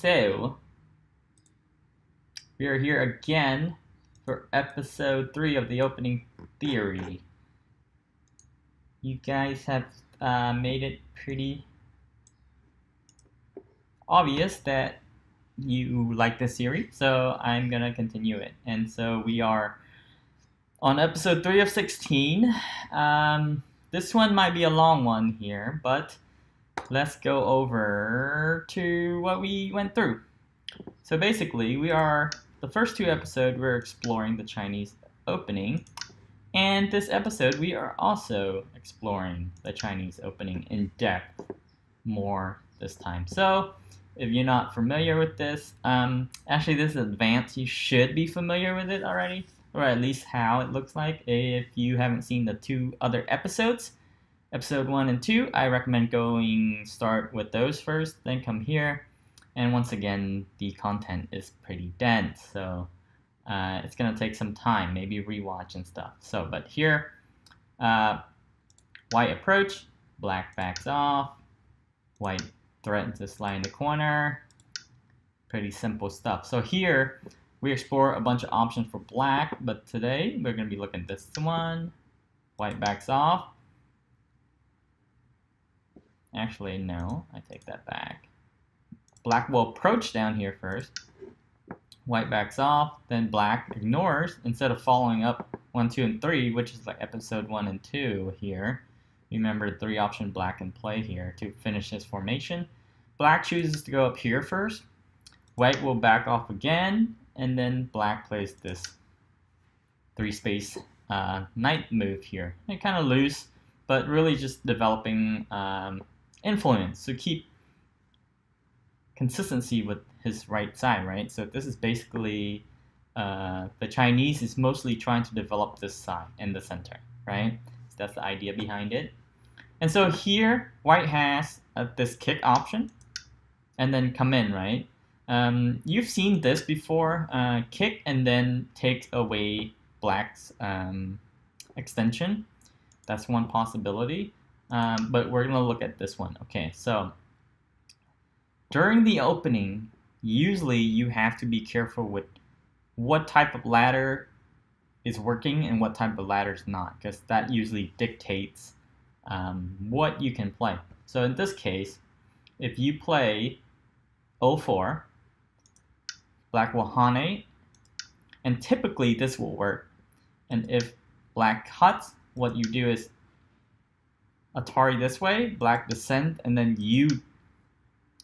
So, we are here again for episode 3 of the opening theory. You guys have made it pretty obvious that you like this series, so I'm gonna continue it. And so we are on episode 3 of 16. This one might be a long one here, but let's go over to what we went through. So basically, the first 2 episodes we're exploring the Chinese opening, and this episode we are also exploring the Chinese opening in depth more this time. So if you're not familiar with this, actually this is advanced, you should be familiar with it already, or at least how it looks like. If you haven't seen the 2 other episodes, episode 1 and 2, I recommend start with those first, then come here. And once again, the content is pretty dense, so it's gonna take some time, maybe rewatch and stuff. So, but here, white approach, black backs off, white threatens to slide in the corner. Pretty simple stuff. So here, we explore a bunch of options for black, but today we're gonna be looking at this one. White backs off. Actually, no, I take that back. Black will approach down here first. White backs off, then black ignores. Instead of following up 1, 2, and 3, which is like episode 1 and 2 here. Remember 3 option black in play here to finish his formation. Black chooses to go up here first. White will back off again, and then black plays this 3-space knight move here. And kind of loose, but really just developing influence. So keep consistency with his right side, right? So this is basically the Chinese is mostly trying to develop this side in the center, right? So that's the idea behind it. And so here, white has this kick option, and then come in, right? You've seen this before, kick and then take away black's extension. That's one possibility, but we're gonna look at this one. Okay, so during the opening, usually you have to be careful with what type of ladder is working and what type of ladder is not, because that usually dictates what you can play. So in this case, if you play E04, black will hane, and typically this will work. And if black cuts, what you do is Atari this way, black descend, and then you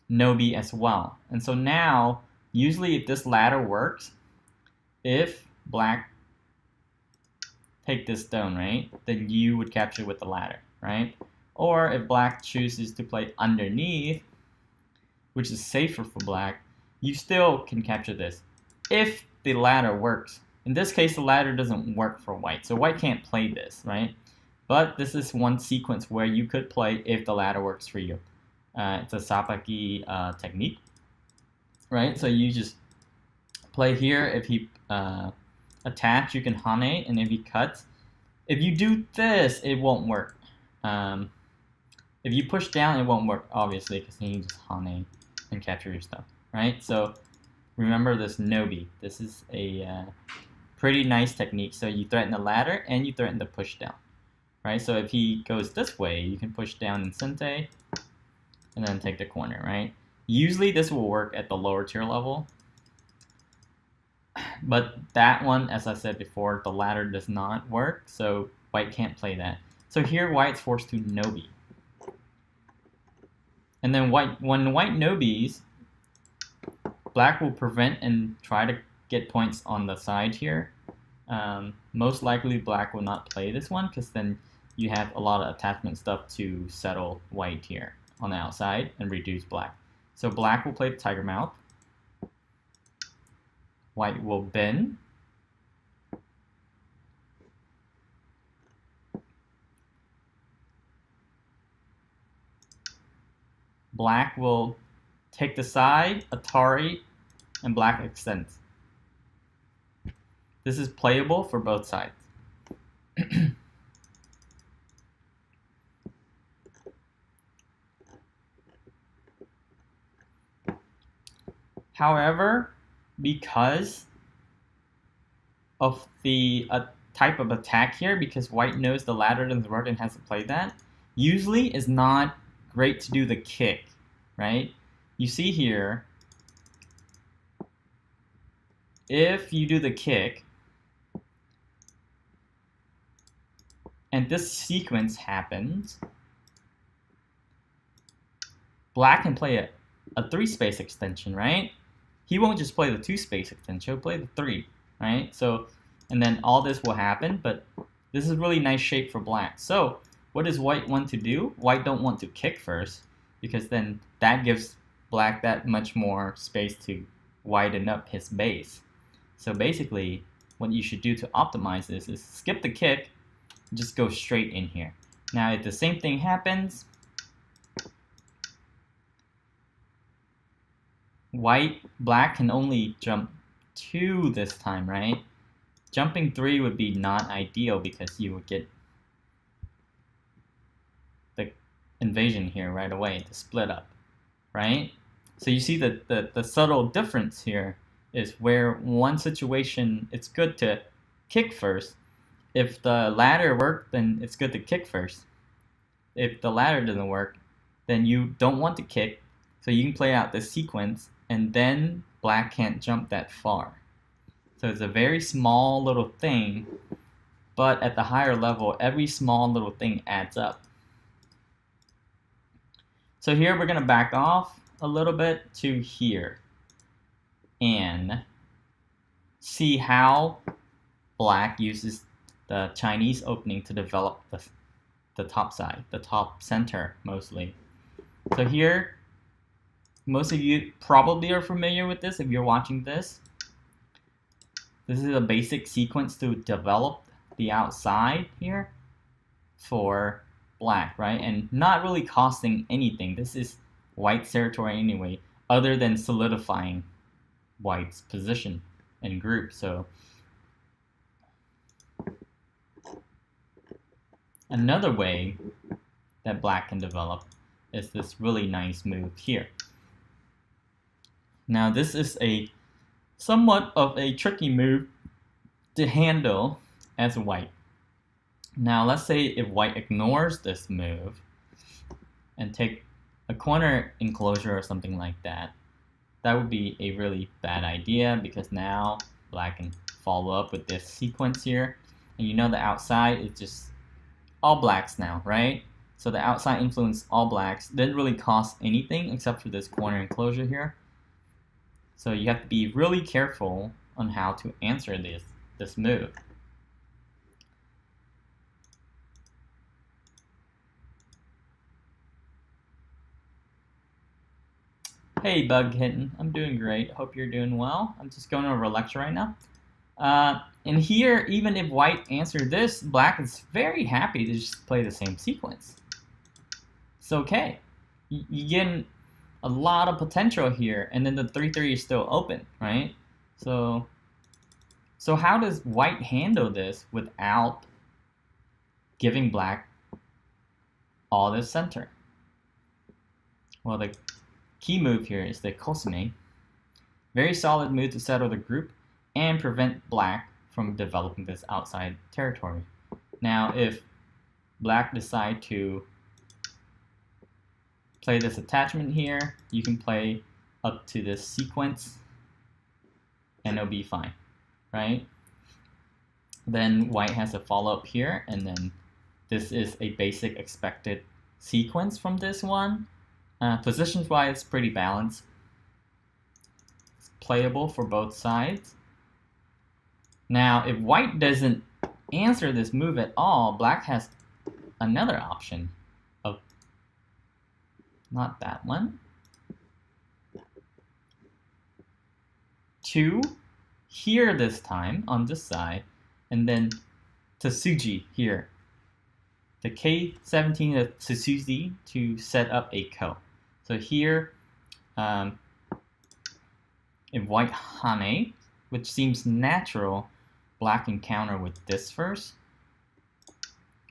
Nobi as well. And so now, usually if this ladder works, if black take this stone, right, then you would capture with the ladder, right? Or if black chooses to play underneath, which is safer for black, you still can capture this if the ladder works. In this case, the ladder doesn't work for white, so white can't play this, right? But this is one sequence where you could play if the ladder works for you. It's a Sapaki technique, right? So you just play here. If he attach, you can hane, and if he cuts, if you do this, it won't work. If you push down, it won't work, obviously, because then you just hane and capture your stuff, right? So remember this Nobi. This is a pretty nice technique. So you threaten the ladder and you threaten the push down, right? So if he goes this way, you can push down in Sente and then take the corner, right? Usually this will work at the lower tier level, but that one, as I said before, the ladder does not work, so white can't play that. So here white's forced to Nobi. And then when white Nobis, black will prevent and try to get points on the side here. Most likely black will not play this one, because then you have a lot of attachment stuff to settle white here on the outside and reduce black. So black will play the tiger mouth. White will bend. Black will take the side, Atari, and black extends. This is playable for both sides. However, because of the type of attack here, because white knows the ladder doesn't work and has to play that, usually it's not great to do the kick, right? You see here, if you do the kick, and this sequence happens, black can play a 3-space extension, right? He won't just play the 2-space extension, he'll play the 3, right? So, and then all this will happen, but this is really nice shape for black. So, what does white want to do? White don't want to kick first, because then that gives black that much more space to widen up his base. So basically, what you should do to optimize this is skip the kick, just go straight in here. Now, if the same thing happens, black can only jump 2 this time, right? Jumping 3 would be not ideal because you would get the invasion here right away, the split up, right? So you see the subtle difference here is where one situation it's good to kick first. If the ladder worked, then it's good to kick first. If the ladder doesn't work, then you don't want to kick, so you can play out this sequence, and then black can't jump that far. So it's a very small little thing, but at the higher level, every small little thing adds up. So here we're going to back off a little bit to here and see how black uses the Chinese opening to develop the top side, the top center mostly. So here, most of you probably are familiar with this if you're watching this. This is a basic sequence to develop the outside here for black, right? And not really costing anything. This is white's territory anyway, other than solidifying white's position and group. So another way that black can develop is this really nice move here. Now this is a somewhat of a tricky move to handle as white. Now let's say if white ignores this move and take a corner enclosure or something like that, that would be a really bad idea because now black can follow up with this sequence here, and you know the outside is just all blacks now, right? So the outside influence all blacks didn't really cost anything except for this corner enclosure here. So you have to be really careful on how to answer this move. Hey Bug Hidden, I'm doing great. Hope you're doing well. I'm just going over a lecture right now. And here, even if white answered this, black is very happy to just play the same sequence. It's okay. You get a lot of potential here, and then the 3-3 is still open, right? So how does white handle this without giving black all this center? Well, the key move here is the Cosme. Very solid move to settle the group and prevent black from developing this outside territory. Now, if black decide to play this attachment here, you can play up to this sequence and it'll be fine, right? Then white has to follow up here, and then this is a basic expected sequence from this one. Positions-wise, it's pretty balanced. It's playable for both sides. Now, if white doesn't answer this move at all, black has another option of, not that one, to here this time on this side, and then to Tsuji here. The K17 of Tsuji to set up a ko. So here, if white hane, which seems natural, black can counter with this first.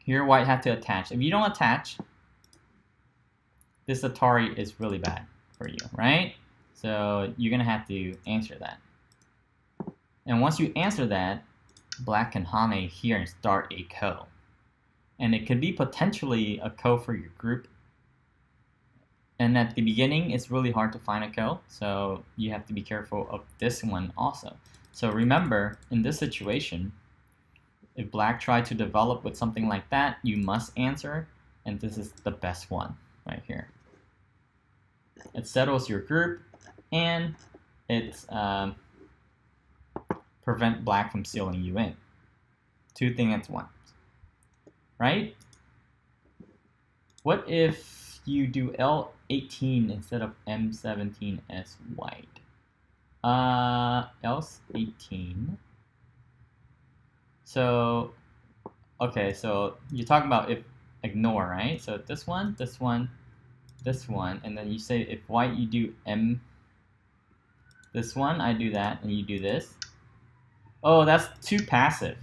Here white had to attach. If you don't attach, this Atari is really bad for you, right? So you're gonna have to answer that. And once you answer that, black can hane here and start a ko. And it could be potentially a ko for your group. And at the beginning, it's really hard to find a ko, so you have to be careful of this one also. So remember, in this situation, if black tried to develop with something like that, you must answer, and this is the best one right here. It settles your group, and it's prevent black from sealing you in. Two things at once, right? What if you do L18 instead of M17 as white? Else 18. So, okay, so you're talking about if ignore, right? So this one, this one, this one, and then you say if white you do M, this one, I do that, and you do this. Oh, that's too passive.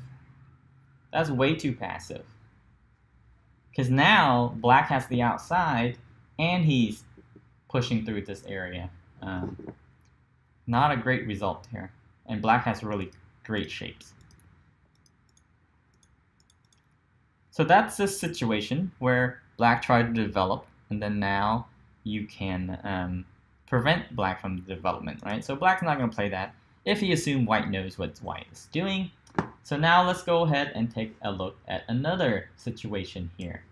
That's way too passive. Because now black has the outside, and he's pushing through this area. Not a great result here. And black has really great shapes. So that's this situation where black tried to develop, and then now you can prevent black from the development, right? So black's not going to play that if he assumes white knows what white is doing. So now let's go ahead and take a look at another situation here.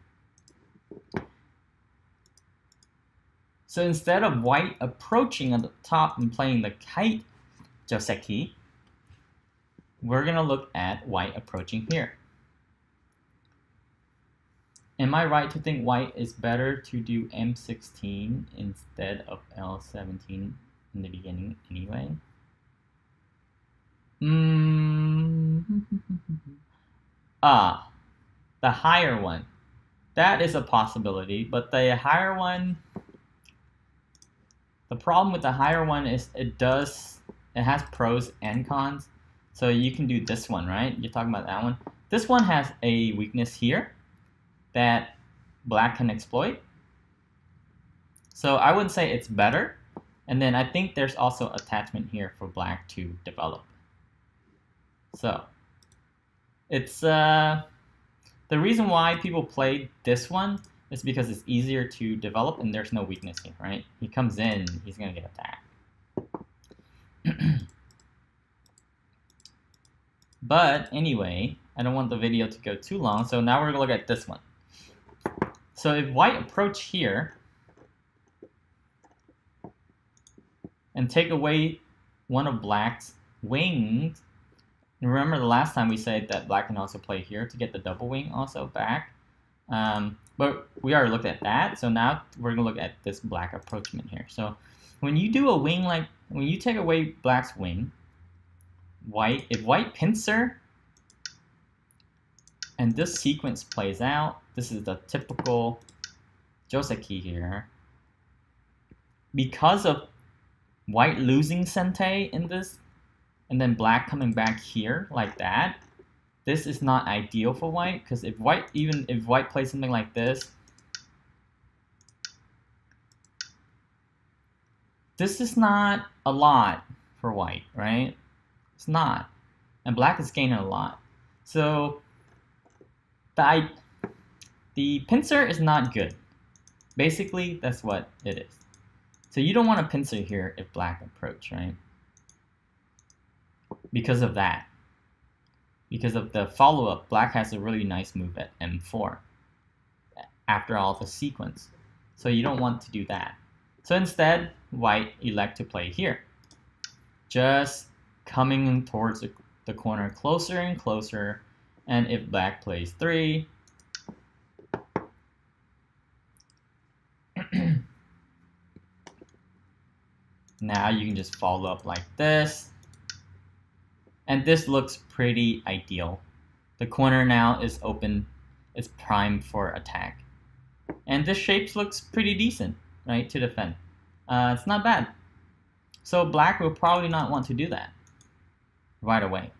So instead of white approaching at the top and playing the kite joseki, we're going to look at white approaching here. Am I right to think white is better to do M16 instead of L17 in the beginning anyway? The higher one. That is a possibility, but the higher one, the problem with the higher one is it has pros and cons. So you can do this one, right? You're talking about that one. This one has a weakness here that black can exploit. So I would say it's better. And then I think there's also attachment here for black to develop. So it's the reason why people play this one is because it's easier to develop and there's no weakness here, right? He comes in, he's gonna get attacked. But anyway, I don't want the video to go too long, so now we're gonna look at this one. So if white approach here and take away one of black's wings, and remember the last time we said that black can also play here to get the double wing also back. But we already looked at that, so now we're gonna look at this black approachment here. So when you do a wing when you take away black's wing, if white pincer and this sequence plays out, this is the typical joseki here. Because of white losing sente in this, and then black coming back here like that, this is not ideal for white, because if white plays something like this is not a lot for white, right? It's not. And black is gaining a lot. So the pincer is not good. Basically, that's what it is. So you don't want to pincer here if black approach, right? Because of that. Because of the follow-up, black has a really nice move at M4 after all the sequence. So you don't want to do that. So instead, white elect to play here. Just coming towards the corner closer and closer, and if black plays 3, now you can just follow up like this, and this looks pretty ideal. The corner now is open, it's primed for attack, and this shape looks pretty decent, right, to defend. It's not bad. So black will probably not want to do that right away.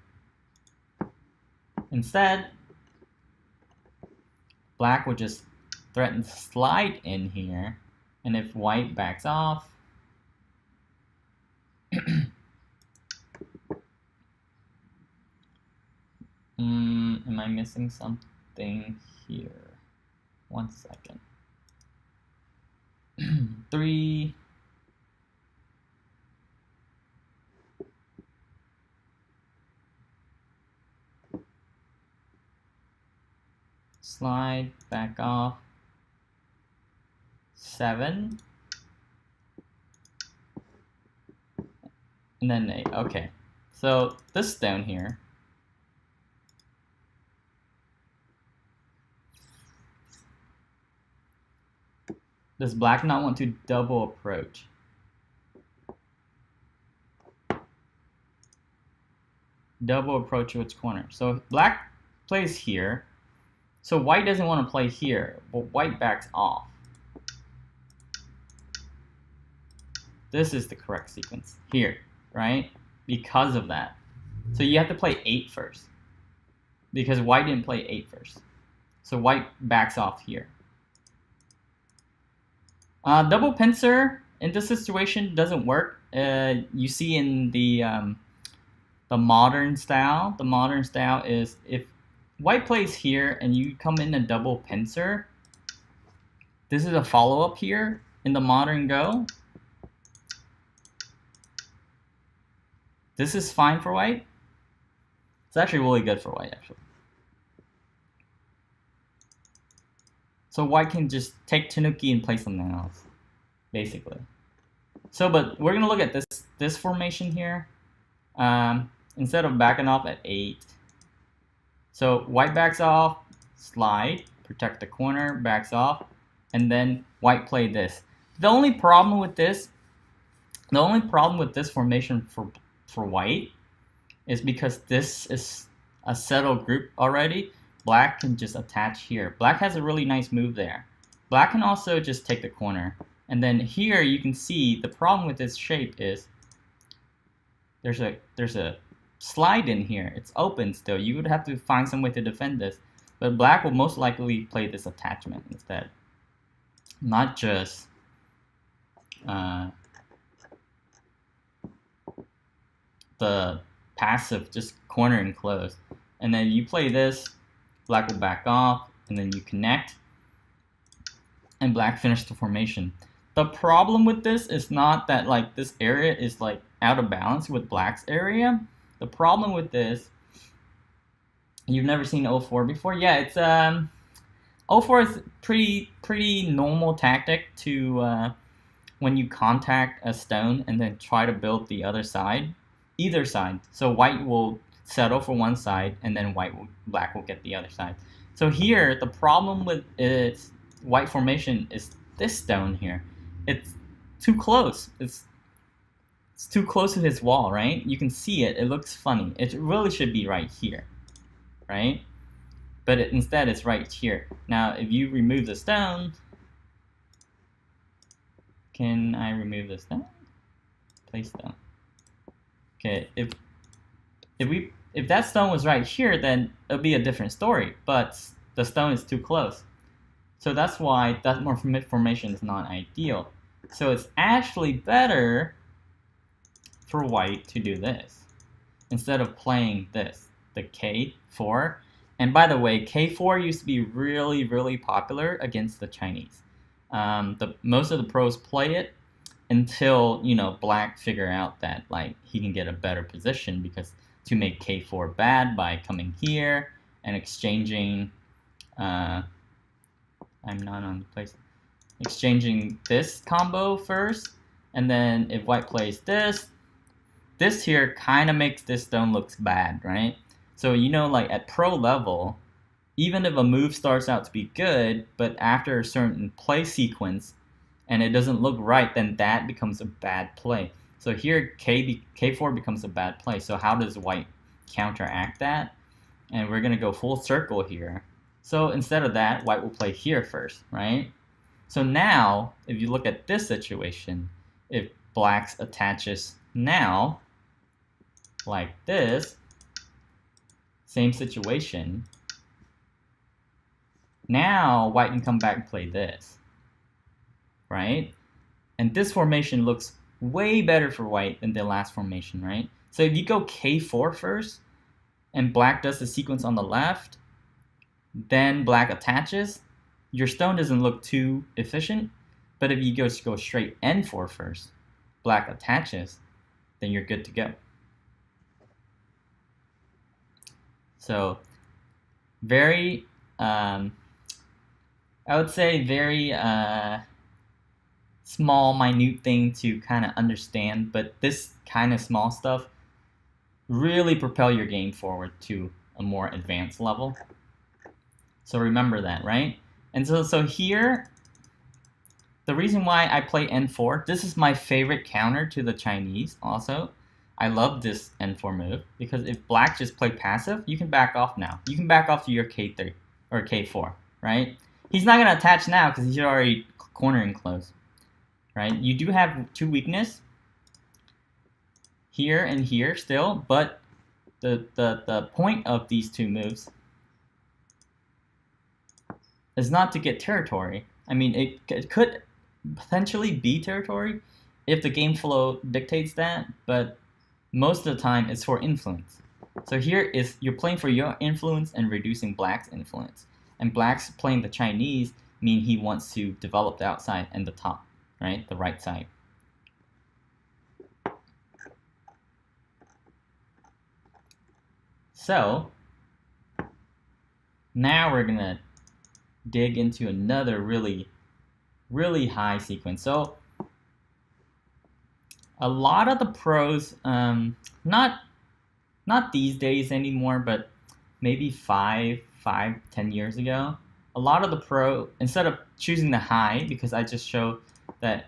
Instead, black will just threaten to slide in here, and if white backs off, Am I missing something here? 1 second. 3. Slide back off. 7. And then 8. Okay. So this stone here. Does black not want to double approach? Double approach to its corner. So black plays here. So white doesn't want to play here. But white backs off. This is the correct sequence here, right? Because of that. So you have to play 8 first. Because white didn't play 8 first. So white backs off here. Double pincer in this situation doesn't work. You see in the modern style. The modern style is if white plays here and you come in a double pincer. This is a follow-up here in the modern Go. This is fine for white. It's actually really good for white, actually. So white can just take Tanuki and play something else, basically. So, but we're gonna look at this formation here. Instead of backing off at 8. So white backs off, slide, protect the corner, backs off, and then white play this. The only problem with this formation for white is because this is a settled group already. Black can just attach here. Black has a really nice move there. Black can also just take the corner. And then here you can see the problem with this shape is there's a slide in here. It's open still. You would have to find some way to defend this. But black will most likely play this attachment instead. Not just the passive just corner and close. And then you play this, black will back off, and then you connect, and black finished the formation. The problem with this is not that like this area is like out of balance with black's area. The problem with this, you've never seen E04 before? Yeah, it's E04 is pretty normal tactic to when you contact a stone and then try to build the other side, either side. So white will settle for one side, and then black will get the other side. So here, the problem with its white formation is this stone here. It's too close. It's too close to his wall, right? You can see it. It looks funny. It really should be right here, right? But instead, it's right here. Now, if you remove the stone, can I remove the stone? Place stone. Okay, if that stone was right here, then it would be a different story. But the stone is too close. So that's why that formation is not ideal. So it's actually better for white to do this instead of playing this, the K4. And by the way, K4 used to be really popular against the Chinese. Most of the pros play it until, you know, black figure out that like he can get a better position, because to make K4 bad by coming here and exchanging I'm not on the place. Exchanging this combo first, and then if white plays this here kind of makes this stone looks bad, right? So, you know, like at pro level, even if a move starts out to be good, but after a certain play sequence and it doesn't look right, then that becomes a bad play. So here K4 becomes a bad play. So how does white counteract that? And we're gonna go full circle here. So instead of that, white will play here first, right? So now, if you look at this situation, if black's attaches now, like this, same situation, now white can come back and play this, right? And this formation looks way better for white than the last formation, right? So if you go K4 first, and black does the sequence on the left, then black attaches, your stone doesn't look too efficient. But if you go straight N4 first, black attaches, then you're good to go. So very, I would say very small, minute thing to kind of understand, but this kind of small stuff really propel your game forward to a more advanced level. So remember that, right? And so here, the reason why I play N4, this is my favorite counter to the Chinese also. I love this N4 move because if black just play passive, you can back off now. You can back off to your K3 or K4, right? He's not going to attach now because he's already cornering close, right? You do have 2 weakness here and here still, but the point of these 2 moves is not to get territory. I mean, it could potentially be territory if the game flow dictates that, but most of the time it's for influence. So here is you're playing for your influence and reducing black's influence. And black's playing the Chinese mean he wants to develop the outside and the top, right? The right side. So now we're gonna dig into another really high sequence. So a lot of the pros, not these days anymore, but maybe 10 years ago, a lot of the pro, instead of choosing the high, because I just showed that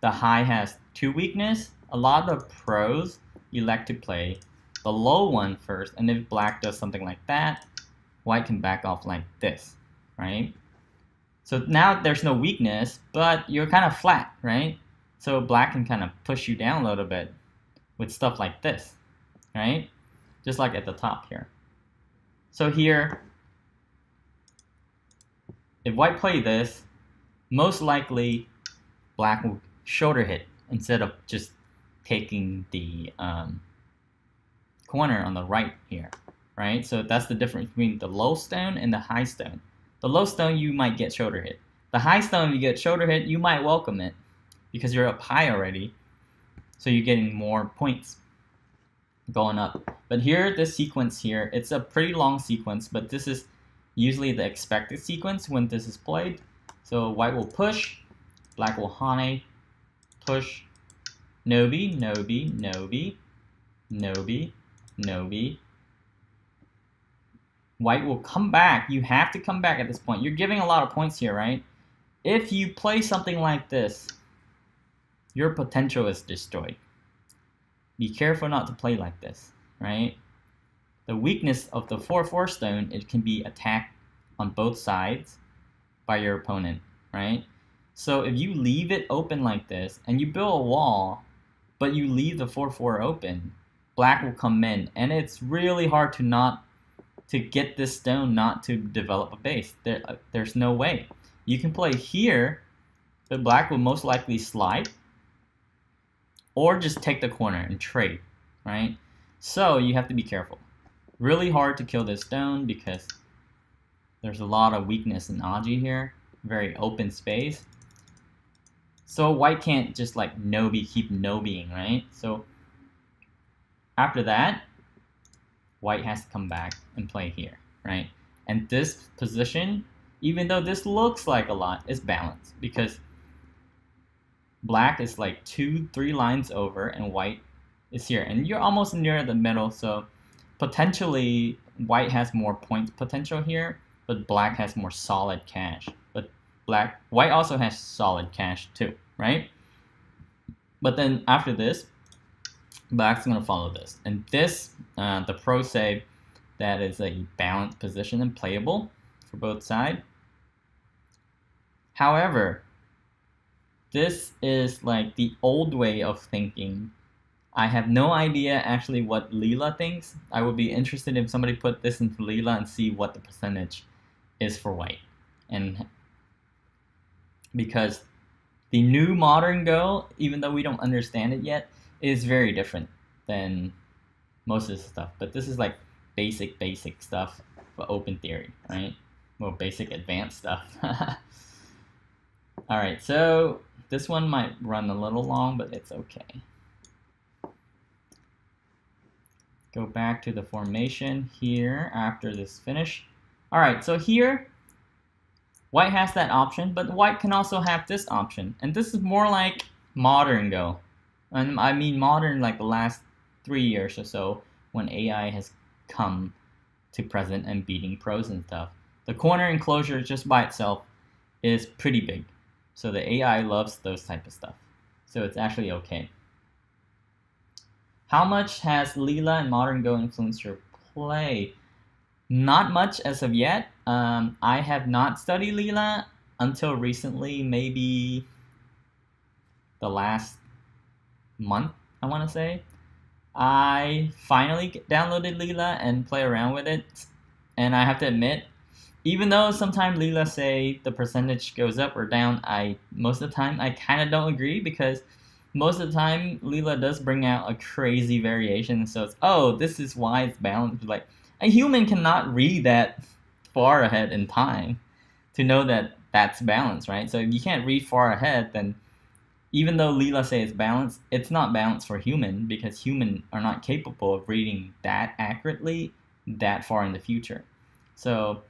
the high has 2 weakness, a lot of the pros elect to play the low one first, and if black does something like that, white can back off like this, right? So now there's no weakness, but you're kind of flat, right? So black can kind of push you down a little bit with stuff like this, right? Just like at the top here. So here, if white play this, most likely black will shoulder hit instead of just taking the corner on the right here, right? So that's the difference between the low stone and the high stone. The low stone, you might get shoulder hit. The high stone, if you get shoulder hit, you might welcome it because you're up high already. So you're getting more points going up. But here, this sequence here, it's a pretty long sequence, but this is usually the expected sequence when this is played. So white will push, black will hane, push, nobi, nobi, nobi, nobi, nobi. White will come back. You have to come back at this point. You're giving a lot of points here, right? If you play something like this, your potential is destroyed. Be careful not to play like this, right? The weakness of the 4/4 stone, it can be attacked on both sides by your opponent, right? So if you leave it open like this and you build a wall, but you leave the 4/4 open, black will come in, and it's really hard to get this stone not to develop a base. There's no way. You can play here, but black will most likely slide or just take the corner and trade, right? So you have to be careful. Really hard to kill this stone because there's a lot of weakness in Aji here. Very open space. So white can't just like keep nobiing, right? So after that, white has to come back and play here, right? And this position, even though this looks like a lot, is balanced because black is like 2-3 lines over and white is here. And you're almost near the middle, so potentially white has more points potential here, but black has more solid cash. But white also has solid cash too, right? But then after this, black's going to follow this. And this, the pros say that is a balanced position and playable for both sides. However, this is like the old way of thinking. I have no idea actually what Leela thinks. I would be interested if somebody put this into Leela and see what the percentage is for white. And because the new modern Go, even though we don't understand it yet, is very different than most of this stuff. But this is like basic stuff for open theory, right? Well, basic advanced stuff. Alright, so this one might run a little long, but it's okay. Go back to the formation here after this finish. Alright, so here, white has that option, but white can also have this option. And this is more like modern Go. And I mean modern like the last 3 years or so, when AI has come to present and beating pros and stuff. The corner enclosure just by itself is pretty big. So the AI loves those type of stuff. So it's actually okay. How much has Leela and Modern Go influenced your play? Not much as of yet. I have not studied Leela until recently, maybe the last month, I want to say. I finally downloaded Leela and play around with it. And I have to admit, even though sometimes Leela say the percentage goes up or down, most of the time I kind of don't agree, because most of the time Leela does bring out a crazy variation. So it's, oh, this is why it's balanced. Like, a human cannot read that far ahead in time to know that that's balanced, right? So if you can't read far ahead, then even though Leela say it's balanced, it's not balanced for human, because humans are not capable of reading that accurately that far in the future. So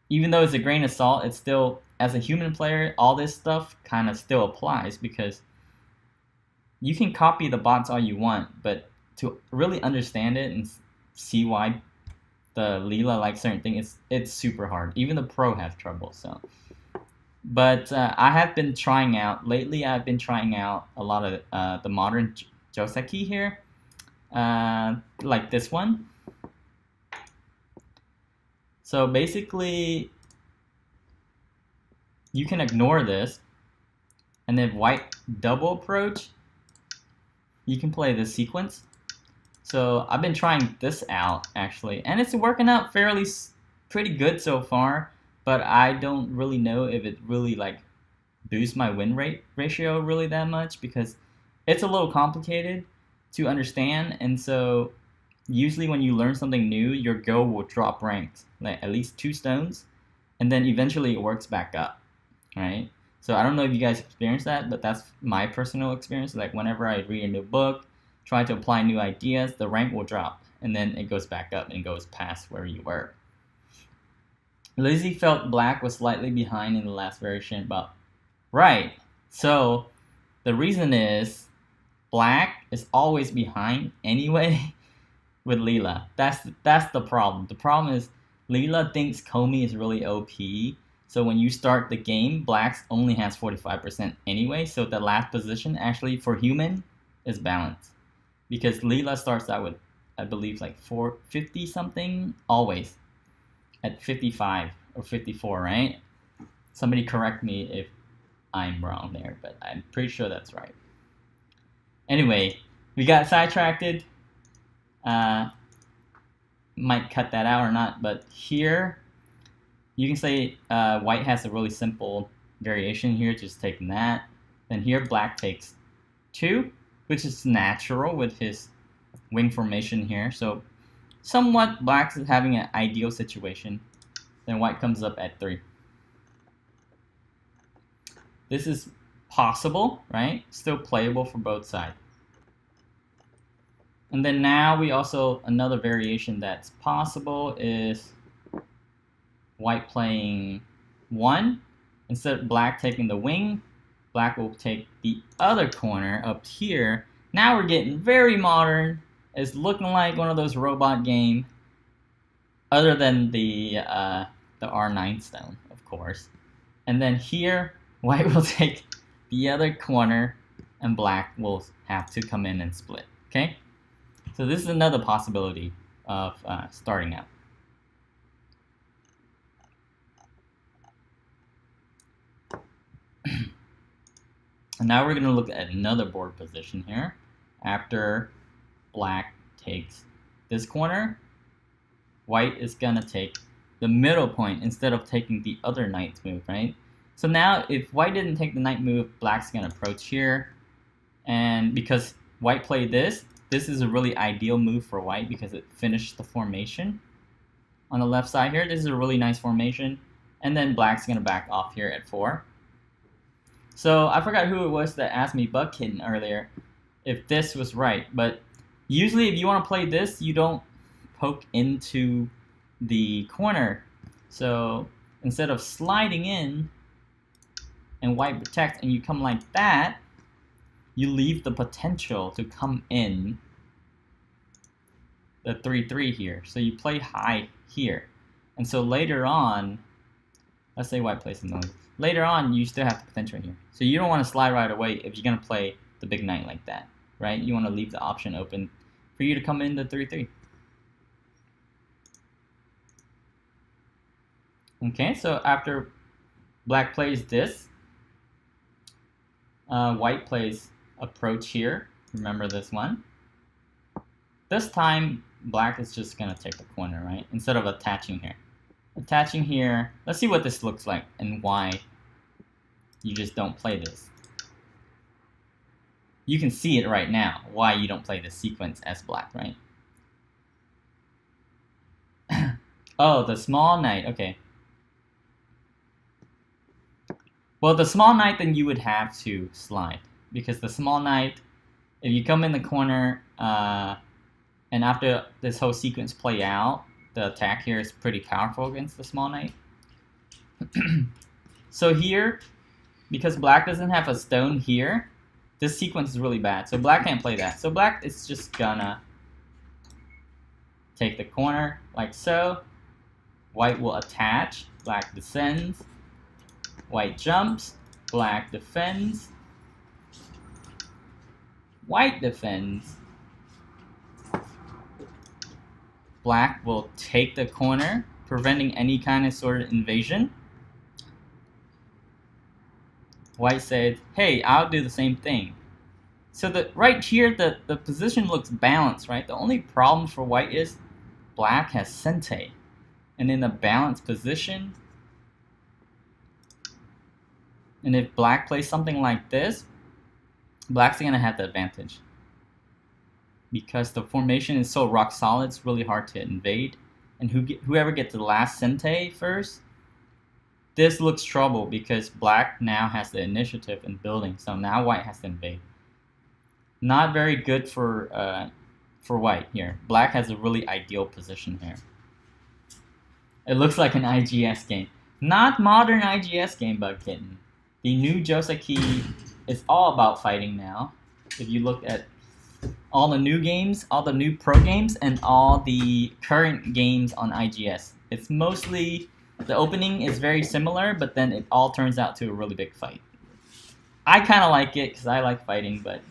even though it's a grain of salt, it's still, as a human player, all this stuff kind of still applies, because you can copy the bots all you want, but to really understand it and see why the Leela like certain things, it's super hard. Even the pro have trouble. So, but I have been trying out lately. I've been trying out a lot of the modern Joseki here, like this one. So basically, you can ignore this, and then white double approach, you can play this sequence. So I've been trying this out actually, and it's working out pretty good so far, but I don't really know if it really like boosts my win rate ratio really that much, because it's a little complicated to understand. And so usually when you learn something new, your Go will drop ranks, like at least 2 stones, and then eventually it works back up, right? So I don't know if you guys experience that, but that's my personal experience. Like whenever I read a new book, try to apply new ideas, the rank will drop, and then it goes back up and goes past where you were. Lizzie felt black was slightly behind in the last variation about, right. So the reason is black is always behind anyway. With Leela, that's the problem. The problem is Leela thinks Komi is really OP, so when you start the game, blacks only has 45% anyway, so the last position actually for human is balanced, because Leela starts out with, I believe, like 450 something always at 55 or 54, right? Somebody correct me if I'm wrong there, but I'm pretty sure that's right. Anyway, we got sidetracked. Might cut that out or not, but here you can say white has a really simple variation here, just taking that. Then here black takes 2, which is natural with his wing formation here. So somewhat black is having an ideal situation. Then white comes up at 3. This is possible, right? Still playable for both sides. And then now we also, another variation that's possible is white playing 1. Instead of black taking the wing, black will take the other corner up here. Now we're getting very modern. It's looking like one of those robot game, other than the R9 stone, of course. And then here, white will take the other corner, and black will have to come in and split, okay? So this is another possibility of starting out. And now we're going to look at another board position here. After black takes this corner, white is going to take the middle point instead of taking the other knight's move, right? So now if white didn't take the knight move, black's going to approach here. And because white played this, this is a really ideal move for white because it finished the formation on the left side here. This is a really nice formation. And then black's going to back off here at 4. So I forgot who it was that asked me, Bug Kitten, earlier, if this was right. But usually if you want to play this, you don't poke into the corner. So instead of sliding in and white protects and you come like that, you leave the potential to come in the 3-3 here. So you play high here. And so later on, let's say white plays the noise. Later on, you still have the potential here. So you don't want to slide right away if you're going to play the big knight like that, right? You want to leave the option open for you to come in the 3-3. Okay, so after black plays this, white plays approach here. Remember this one. This time, black is just going to take the corner, right? Instead of attaching here. Attaching here, let's see what this looks like and why you just don't play this. You can see it right now, why you don't play this sequence as black, right? Oh, the small knight, okay. Well, the small knight, then you would have to slide. Because the small knight, if you come in the corner, and after this whole sequence play out, the attack here is pretty powerful against the small knight. So here, because black doesn't have a stone here, this sequence is really bad. So black can't play that. So black is just gonna take the corner like so. White will attach. Black descends. White jumps. Black defends. White defends. Black will take the corner, preventing any kind of sort of invasion. White said, hey, I'll do the same thing. So right here, the position looks balanced, right? The only problem for white is black has sente. And in a balanced position, and if black plays something like this, black's going to have the advantage. Because the formation is so rock solid, it's really hard to invade. And whoever gets the last sente first, this looks trouble because black now has the initiative in building. So now white has to invade. Not very good for white here. Black has a really ideal position here. It looks like an IGS game. Not modern IGS game, Bug Kitten. The new Joseki is all about fighting now. If you look at all the new games, all the new pro games, and all the current games on IGS. It's mostly, the opening is very similar, but then it all turns out to a really big fight. I kind of like it because I like fighting, but...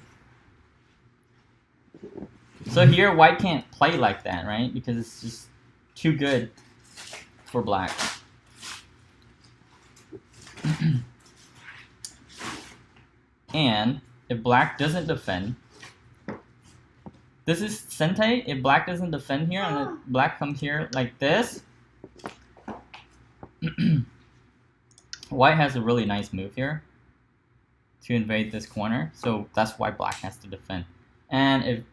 So here, white can't play like that, right? Because it's just too good for black. And if black doesn't defend, this is sente. If black doesn't defend here and then black comes here like this, white has a really nice move here to invade this corner. So that's why black has to defend. And if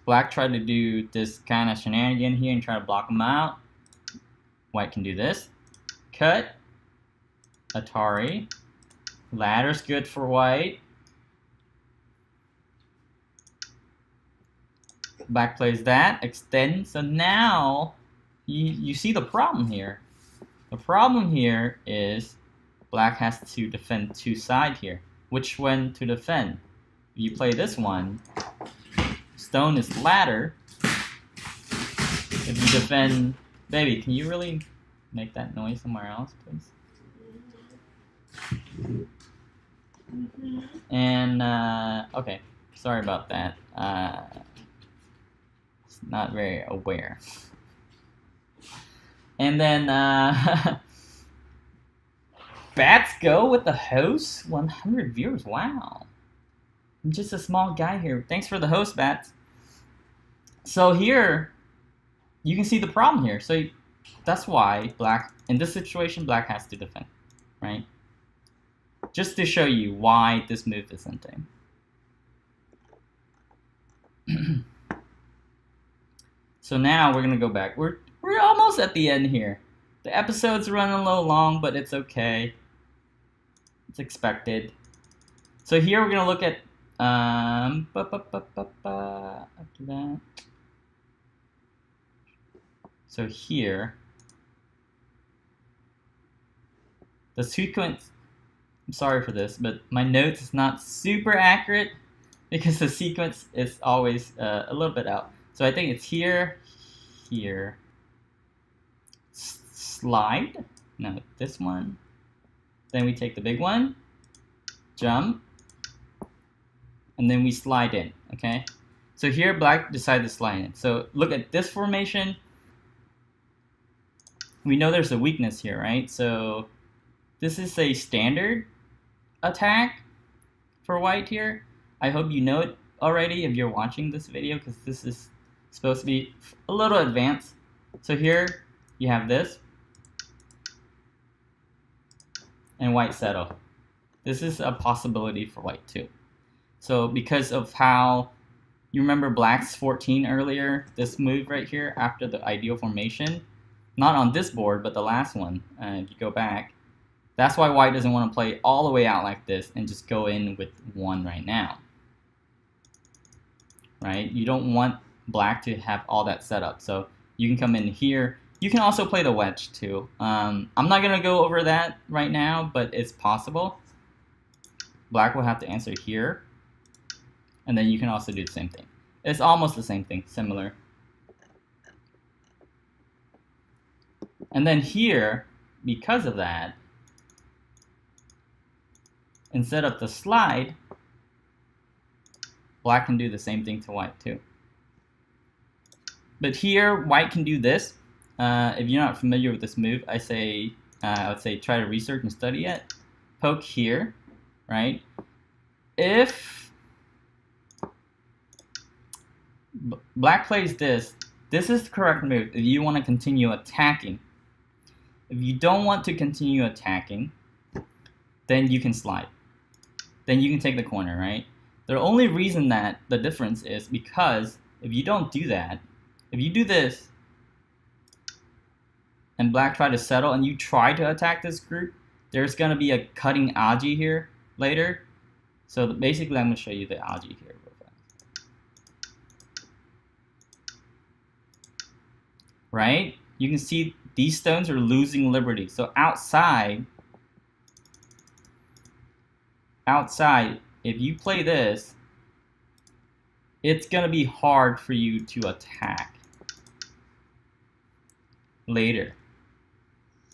black tried to do this kind of shenanigan here and try to block him out, white can do this. Cut. Atari. Ladder's good for white. Black plays that, extend. So now you see the problem here. The problem here is black has to defend two sides here. Which one to defend? If you play this one, stone is ladder. If you defend, baby, can you really make that noise somewhere else, please? And okay, sorry about that. Not very aware. And then Bats go with the host. 100 viewers. Wow. I'm just a small guy here. Thanks for the host, Bats. So here, you can see the problem here. So that's why black, in this situation, black has to defend, right? Just to show you why this move is something. So now we're gonna go back. We're almost at the end here. The episode's running a little long, but it's okay. It's expected. So here we're gonna look at after that. So here, the sequence. I'm sorry for this, but my notes is not super accurate because the sequence is always a little bit out. So I think it's here, here, slide. No, this one. Then we take the big one, jump, and then we slide in, okay? So here black decided to slide in. So look at this formation. We know there's a weakness here, right? So this is a standard attack for white here. I hope you know it already if you're watching this video, because this is supposed to be a little advanced. So here you have this, and white settle. This is a possibility for white too. So because of how, you remember black's 14 earlier, this move right here after the ideal formation, not on this board, but the last one, if you go back, that's why white doesn't want to play all the way out like this and just go in with one right now. Right? You don't want black to have all that set up. So you can come in here. You can also play the wedge too. I'm not going to go over that right now, but it's possible. Black will have to answer here. And then you can also do the same thing. It's almost the same thing, similar. And then here, because of that, instead of the slide, black can do the same thing to white too. But here, white can do this. If you're not familiar with this move, I would say try to research and study it. Poke here, right? If black plays this, this is the correct move if you want to continue attacking. If you don't want to continue attacking, then you can slide. Then you can take the corner, right? The only reason that the difference is because if you don't do that, if you do this, and black try to settle and you try to attack this group, there's going to be a cutting aji here later. So basically I'm going to show you the aji here real fast. Right? You can see these stones are losing liberty. So outside, if you play this, it's going to be hard for you to attack later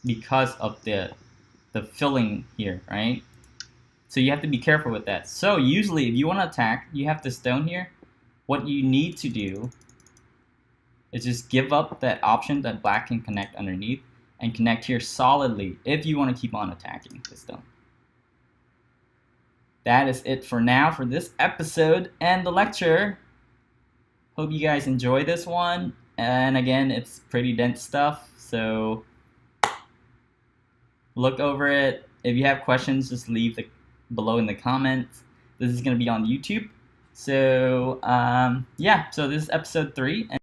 because of the filling here, right? So you have to be careful with that. So usually if you want to attack, you have the stone here. What you need to do is just give up that option that black can connect underneath and connect here solidly if you want to keep on attacking the stone. That is it for now for this episode and the lecture. Hope you guys enjoy this one. And again, it's pretty dense stuff, so look over it. If you have questions, just leave below in the comments. This is going to be on YouTube. So yeah, so this is episode 3.